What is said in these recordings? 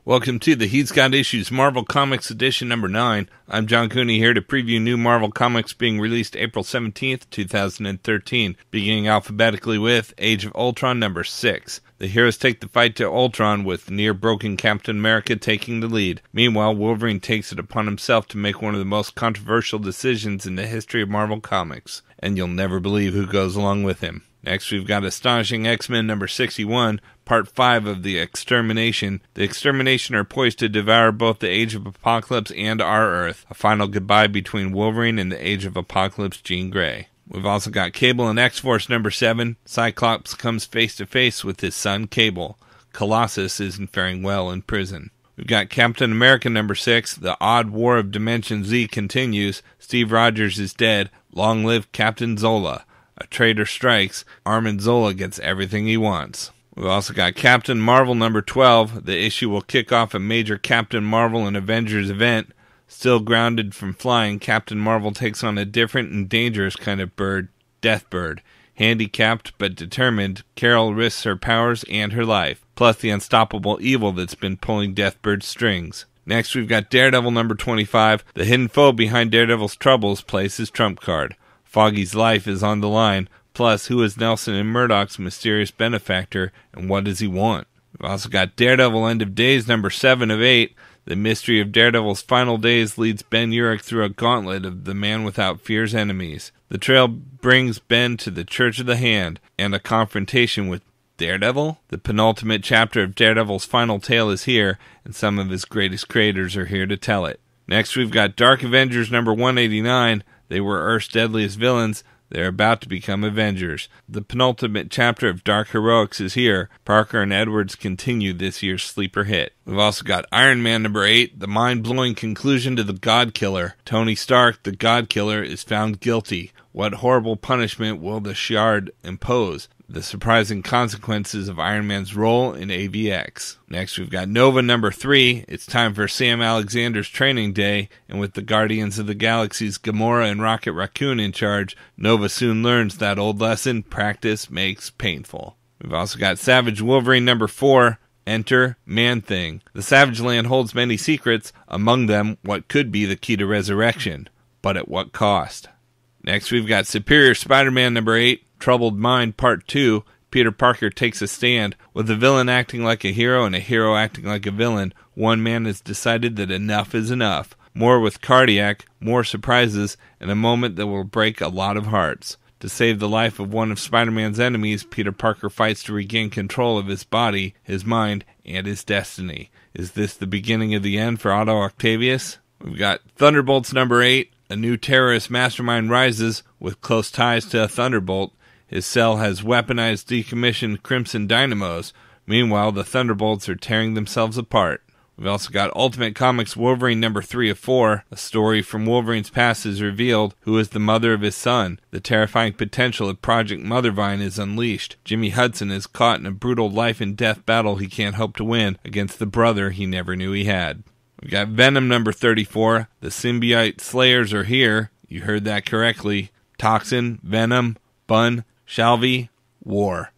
Welcome to the He's Got Issues Marvel Comics Edition number 9. I'm John Cooney here to preview new Marvel Comics being released April 17th, 2013, beginning alphabetically with Age of Ultron number 6. The heroes take the fight to Ultron with near-broken Captain America taking the lead. Meanwhile, Wolverine takes it upon himself to make one of the most controversial decisions in the history of Marvel Comics, and you'll never believe who goes along with him. Next, we've got Astonishing X-Men number 61, Part 5 of The Extermination. The Extermination are poised to devour both the Age of Apocalypse and our Earth. A final goodbye between Wolverine and the Age of Apocalypse Jean Grey. We've also got Cable and X-Force number 7. Cyclops comes face to face with his son Cable. Colossus isn't faring well in prison. We've got Captain America number 6. The odd war of Dimension Z continues. Steve Rogers is dead. Long live Captain Zola. A traitor strikes. Armin Zola gets everything he wants. We've also got Captain Marvel number 12. The issue will kick off a major Captain Marvel and Avengers event. Still grounded from flying, Captain Marvel takes on a different and dangerous kind of bird, Deathbird. Handicapped but determined, Carol risks her powers and her life, plus the unstoppable evil that's been pulling Deathbird's strings. Next, we've got Daredevil number 25. The hidden foe behind Daredevil's troubles plays his trump card. Foggy's life is on the line. Plus, who is Nelson and Murdoch's mysterious benefactor, and what does he want? We've also got Daredevil End of Days number 7 of 8. The mystery of Daredevil's final days leads Ben Urich through a gauntlet of the man without fear's enemies. The trail brings Ben to the Church of the Hand, and a confrontation with Daredevil? The penultimate chapter of Daredevil's final tale is here, and some of his greatest creators are here to tell it. Next, we've got Dark Avengers number 189. They were Earth's deadliest villains. They're about to become Avengers. The penultimate chapter of Dark Heroics is here. Parker and Edwards continue this year's sleeper hit. We've also got Iron Man number 8, the mind-blowing conclusion to the God Killer. Tony Stark, the God Killer, is found guilty. What horrible punishment will the Shard impose? The surprising consequences of Iron Man's role in AVX. Next, we've got Nova number 3. It's time for Sam Alexander's training day, and with the Guardians of the Galaxy's Gamora and Rocket Raccoon in charge, Nova soon learns that old lesson: practice makes painful. We've also got Savage Wolverine number 4. Enter Man-Thing. The Savage Land holds many secrets, among them what could be the key to resurrection. But at what cost? Next, we've got Superior Spider-Man number 8. Troubled Mind Part 2, Peter Parker takes a stand. With a villain acting like a hero and a hero acting like a villain, one man has decided that enough is enough. More with Cardiac, more surprises, and a moment that will break a lot of hearts. To save the life of one of Spider-Man's enemies, Peter Parker fights to regain control of his body, his mind, and his destiny. Is this the beginning of the end for Otto Octavius? We've got Thunderbolts number 8. A new terrorist mastermind rises with close ties to a Thunderbolt. His cell has weaponized, decommissioned Crimson Dynamos. Meanwhile, the Thunderbolts are tearing themselves apart. We've also got Ultimate Comics Wolverine number 3 of 4. A story from Wolverine's past is revealed. Who is the mother of his son? The terrifying potential of Project Mothervine is unleashed. Jimmy Hudson is caught in a brutal life-and-death battle he can't hope to win against the brother he never knew he had. We've got Venom number 34. The symbiote slayers are here. You heard that correctly. Toxin, Venom, Bun, Shalvey, War.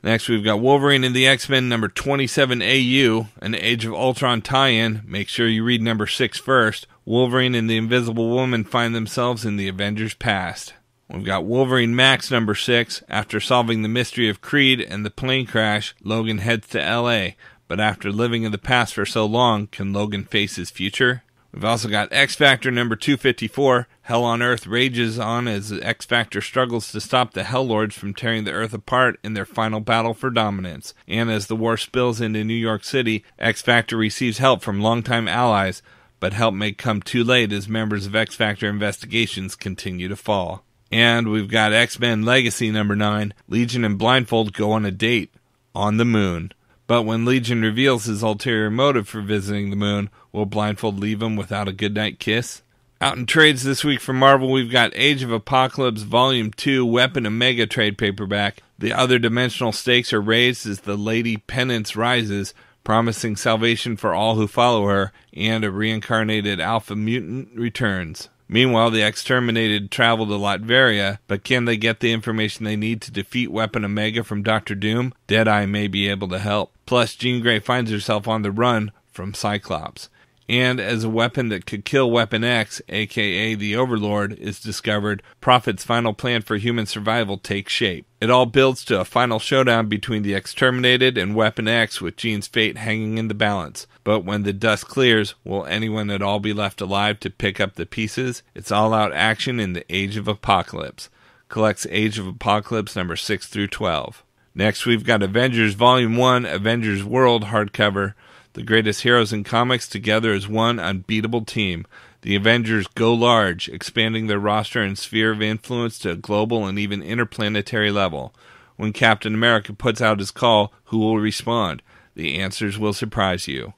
Next, we've got Wolverine and the X-Men number 27 AU, an Age of Ultron tie-in. Make sure you read number 6 first. Wolverine and the Invisible Woman find themselves in the Avengers' past. We've got Wolverine MAX number 6. After solving the mystery of Creed and the plane crash, Logan heads to LA. But after living in the past for so long, can Logan face his future? We've also got XFACTOR number 254. Hell on Earth rages on as XFACTOR struggles to stop the Hell Lords from tearing the Earth apart in their final battle for dominance. And as the war spills into New York City, XFACTOR receives help from longtime allies, but help may come too late as members of XFACTOR investigations continue to fall. And we've got X-Men Legacy number 9. Legion and Blindfold go on a date on the moon. But when Legion reveals his ulterior motive for visiting the moon, will Blindfold leave him without a goodnight kiss? Out in trades this week from Marvel, we've got Age of Apocalypse Volume 2 Weapon Omega trade paperback. The other dimensional stakes are raised as the Lady Penance rises, promising salvation for all who follow her, and a reincarnated alpha mutant returns. Meanwhile, the exterminated travel to Latveria, but can they get the information they need to defeat Weapon Omega from Dr. Doom? Deadeye may be able to help. Plus, Jean Grey finds herself on the run from Cyclops. And as a weapon that could kill Weapon X, aka the Overlord, is discovered, Prophet's final plan for human survival takes shape. It all builds to a final showdown between the Exterminated and Weapon X, with Jean's fate hanging in the balance. But when the dust clears, will anyone at all be left alive to pick up the pieces? It's all-out action in the Age of Apocalypse. Collects Age of Apocalypse number 6 through 12. Next, we've got Avengers Volume 1, Avengers World hardcover. The greatest heroes in comics together as one unbeatable team. The Avengers go large, expanding their roster and sphere of influence to a global and even interplanetary level. When Captain America puts out his call, who will respond? The answers will surprise you.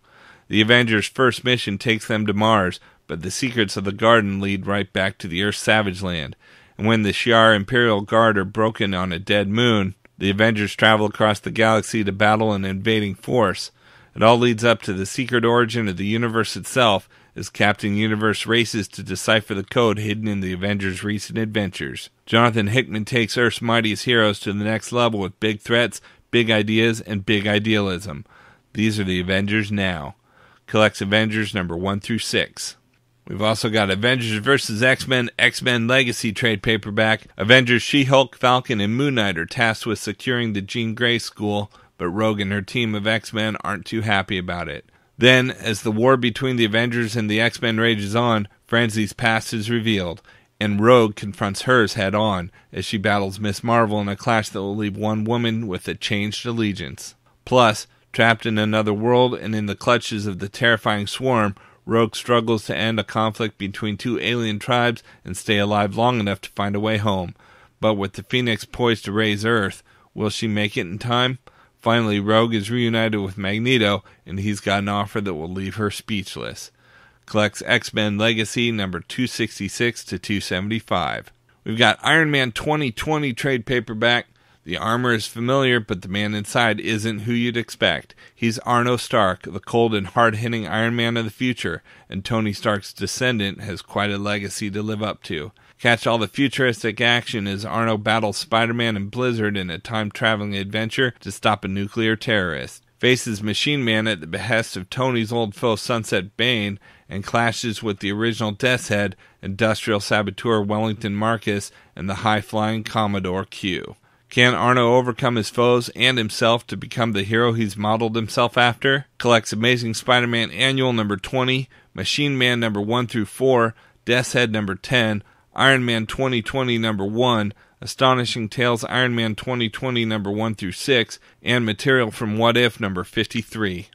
The Avengers' first mission takes them to Mars, but the secrets of the garden lead right back to the Earth's savage land. And when the Shi'ar Imperial Guard are broken on a dead moon, the Avengers travel across the galaxy to battle an invading force. It all leads up to the secret origin of the universe itself, as Captain Universe races to decipher the code hidden in the Avengers' recent adventures. Jonathan Hickman takes Earth's mightiest heroes to the next level with big threats, big ideas, and big idealism. These are the Avengers now. Collects Avengers number 1 through 6. We've also got Avengers vs. X-Men, X-Men Legacy trade paperback. Avengers She-Hulk, Falcon, and Moon Knight are tasked with securing the Jean Grey School, but Rogue and her team of X-Men aren't too happy about it. Then, as the war between the Avengers and the X-Men rages on, Frenzy's past is revealed, and Rogue confronts hers head-on as she battles Miss Marvel in a clash that will leave one woman with a changed allegiance. Plus, trapped in another world and in the clutches of the terrifying Swarm, Rogue struggles to end a conflict between two alien tribes and stay alive long enough to find a way home. But with the Phoenix poised to raise Earth, will she make it in time? Finally, Rogue is reunited with Magneto, and he's got an offer that will leave her speechless. Collects X-Men Legacy number 266 to 275. We've got Iron Man 2020 trade paperback. The armor is familiar, but the man inside isn't who you'd expect. He's Arno Stark, the cold and hard-hitting Iron Man of the future, and Tony Stark's descendant has quite a legacy to live up to. Catch all the futuristic action as Arno battles Spider-Man and Blizzard in a time-traveling adventure to stop a nuclear terrorist. Faces Machine Man at the behest of Tony's old foe Sunset Bane, and clashes with the original Death's Head, Industrial Saboteur Wellington Marcus, and the high-flying Commodore Q. Can Arno overcome his foes and himself to become the hero he's modeled himself after? Collects Amazing Spider-Man Annual number 20, Machine Man number 1 through 4, Death's Head number 10, Iron Man 2020 number 1, Astonishing Tales Iron Man 2020 number 1 through 6, and material from What If number 53.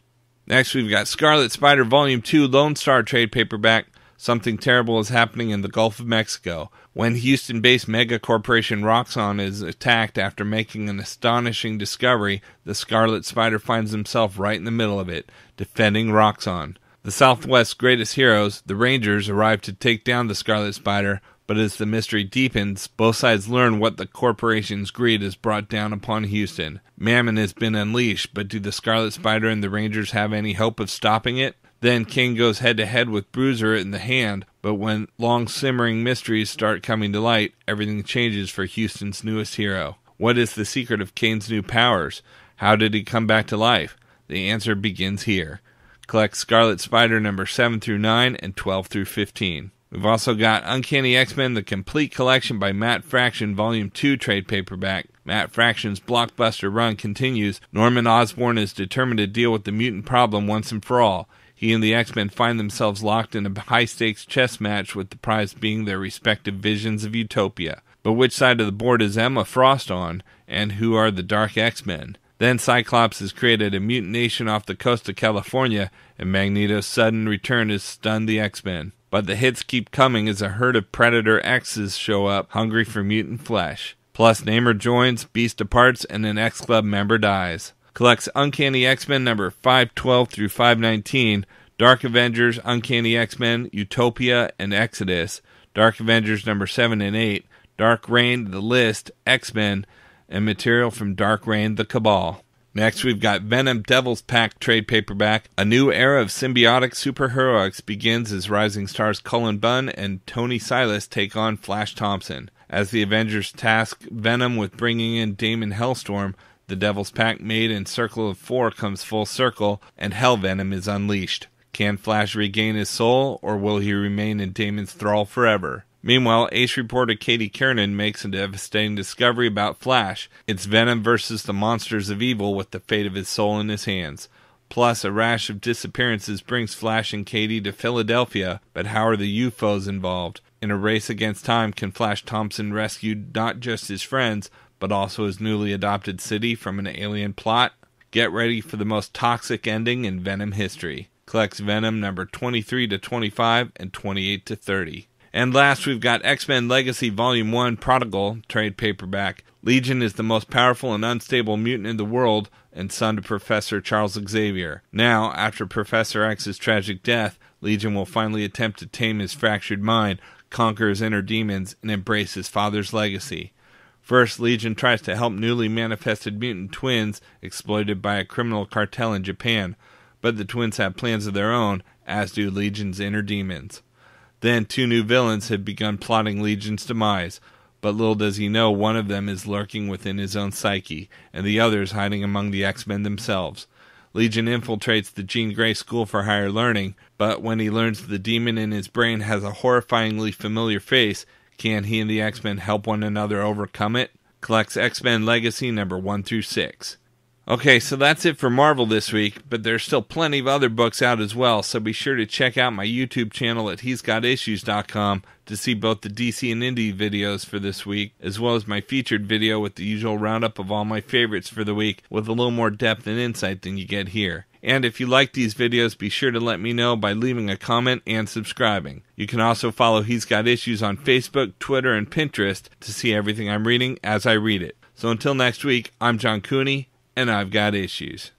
Next we've got Scarlet Spider Volume 2 Lone Star trade paperback. Something terrible is happening in the Gulf of Mexico. When Houston-based mega corporation Roxxon is attacked after making an astonishing discovery, the Scarlet Spider finds himself right in the middle of it, defending Roxxon. The Southwest's greatest heroes, the Rangers, arrive to take down the Scarlet Spider, but as the mystery deepens, both sides learn what the corporation's greed has brought down upon Houston. Mammon has been unleashed, but do the Scarlet Spider and the Rangers have any hope of stopping it? Then King goes head-to-head with Bruiser in the hand, but when long-simmering mysteries start coming to light, everything changes for Houston's newest hero. What is the secret of Kane's new powers? How did he come back to life? The answer begins here. Collect Scarlet Spider number 7 through 9 and 12 through 15. We've also got Uncanny X-Men, the complete collection by Matt Fraction, Volume 2 trade paperback. Matt Fraction's blockbuster run continues. Norman Osborn is determined to deal with the mutant problem once and for all. He and the X-Men find themselves locked in a high-stakes chess match, with the prize being their respective visions of utopia. But which side of the board is Emma Frost on, and who are the Dark X-Men? Then Cyclops has created a mutant nation off the coast of California, and Magneto's sudden return has stunned the X-Men. But the hits keep coming as a herd of Predator X's show up, hungry for mutant flesh. Plus, Namor joins, Beast departs, and an X-Club member dies. Collects Uncanny X-Men number 512 through 519, Dark Avengers, Uncanny X-Men, Utopia, and Exodus, Dark Avengers number 7 and 8, Dark Reign, The List, X-Men, and material from Dark Reign, The Cabal. Next, we've got Venom Devil's Pack trade paperback. A new era of symbiotic superheroics begins as rising stars Cullen Bunn and Tony Silas take on Flash Thompson. As the Avengers task Venom with bringing in Damon Hellstorm, The Devil's Pact made in Circle of 4 comes full circle, and Hell Venom is unleashed. Can Flash regain his soul, or will he remain in Damon's thrall forever? Meanwhile, Ace reporter Katie Kiernan makes a devastating discovery about Flash. It's Venom versus the monsters of evil with the fate of his soul in his hands. Plus, a rash of disappearances brings Flash and Katie to Philadelphia, but how are the UFOs involved? In a race against time, can Flash Thompson rescue not just his friends, but also his newly adopted city from an alien plot? Get ready for the most toxic ending in Venom history. Collects Venom number 23 to 25 and 28 to 30. And last, we've got X-Men Legacy Volume 1 Prodigal, trade paperback. Legion is the most powerful and unstable mutant in the world, and son to Professor Charles Xavier. Now, after Professor X's tragic death, Legion will finally attempt to tame his fractured mind, conquer his inner demons, and embrace his father's legacy. First, Legion tries to help newly manifested mutant twins exploited by a criminal cartel in Japan, but the twins have plans of their own, as do Legion's inner demons. Then 2 new villains have begun plotting Legion's demise, but little does he know one of them is lurking within his own psyche, and the other is hiding among the X-Men themselves. Legion infiltrates the Jean Grey School for Higher Learning, but when he learns the demon in his brain has a horrifyingly familiar face, can he and the X-Men help one another overcome it? Collects X-Men Legacy number 1 through 6. Okay, so that's it for Marvel this week, but there's still plenty of other books out as well, so be sure to check out my YouTube channel at he'sgotissues.com to see both the DC and Indie videos for this week, as well as my featured video with the usual roundup of all my favorites for the week, with a little more depth and insight than you get here. And if you like these videos, be sure to let me know by leaving a comment and subscribing. You can also follow He's Got Issues on Facebook, Twitter, and Pinterest to see everything I'm reading as I read it. So until next week, I'm John Cooney, and I've got issues.